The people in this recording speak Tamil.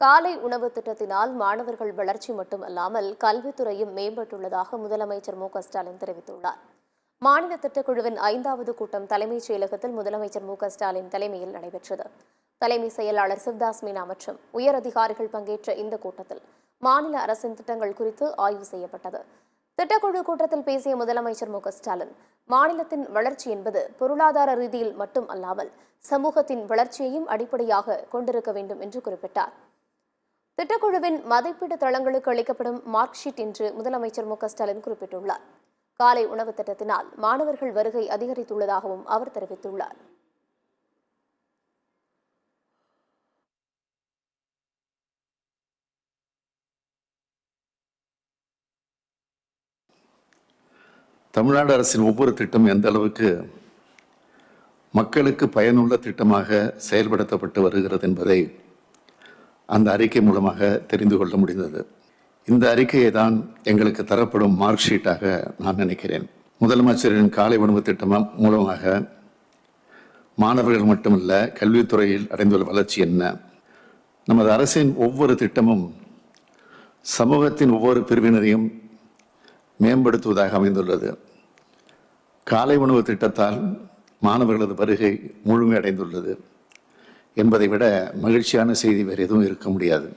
காலை உணவு திட்டத்தினால் மாணவர்கள் வளர்ச்சி மட்டுமல்லாமல் கல்வித்துறையும் மேம்பட்டுள்ளதாக முதலமைச்சர் மு.க.ஸ்டாலின் தெரிவித்துள்ளார். மாநில திட்டக்குழுவின் 5வது கூட்டம் தலைமைச் செயலகத்தில் முதலமைச்சர் மு.க.ஸ்டாலின் தலைமையில் நடைபெற்றது. தலைமை செயலாளர் சிவ்தாஸ் மீனா மற்றும் உயர் அதிகாரிகள் பங்கேற்ற இந்த கூட்டத்தில் மாநில அரசின் திட்டங்கள் குறித்து ஆய்வு செய்யப்பட்டது. திட்டக்குழு கூட்டத்தில் பேசிய முதலமைச்சர் மு.க.ஸ்டாலின், மாநிலத்தின் வளர்ச்சி என்பது பொருளாதார ரீதியில் மட்டும் அல்லாமல் சமூகத்தின் வளர்ச்சியையும் அடிப்படையாக கொண்டிருக்க வேண்டும் என்று குறிப்பிட்டார். திட்டக்குழுவின் மதிப்பீட்டு தளங்களுக்கு அளிக்கப்படும் மார்க் ஷீட் என்று முதலமைச்சர் மு.க.ஸ்டாலின் குறிப்பிட்டுள்ளார். காலை உணவு திட்டத்தினால் மாணவர்கள் வருகை அதிகரித்துள்ளதாகவும் அவர் தெரிவித்துள்ளார். தமிழ்நாடு அரசின் ஒவ்வொரு திட்டம் எந்த அளவுக்கு மக்களுக்கு பயனுள்ள திட்டமாக செயல்படுத்தப்பட்டு வருகிறது என்பதை அந்த அறிக்கை மூலமாக தெரிந்து கொள்ள முடிந்தது. இந்த அறிக்கையை தான் எங்களுக்கு தரப்படும் மார்க் ஷீட்டாக நான் நினைக்கிறேன். முதலமைச்சரின் காலை உணவு திட்டம் மூலமாக மாணவர்கள் மட்டுமல்ல, கல்வித்துறையில் அடைந்துள்ள வளர்ச்சி என்ன, நமது அரசின் ஒவ்வொரு திட்டமும் சமூகத்தின் ஒவ்வொரு பிரிவினரையும் மேம்படுத்துவதாக அமைந்துள்ளது. காலை உணவு திட்டத்தால் மாணவர்களது வருகை முழுமையடைந்துள்ளது என்பதை விட மகிழ்ச்சியான செய்தி வேறு எதுவும் இருக்க முடியாது.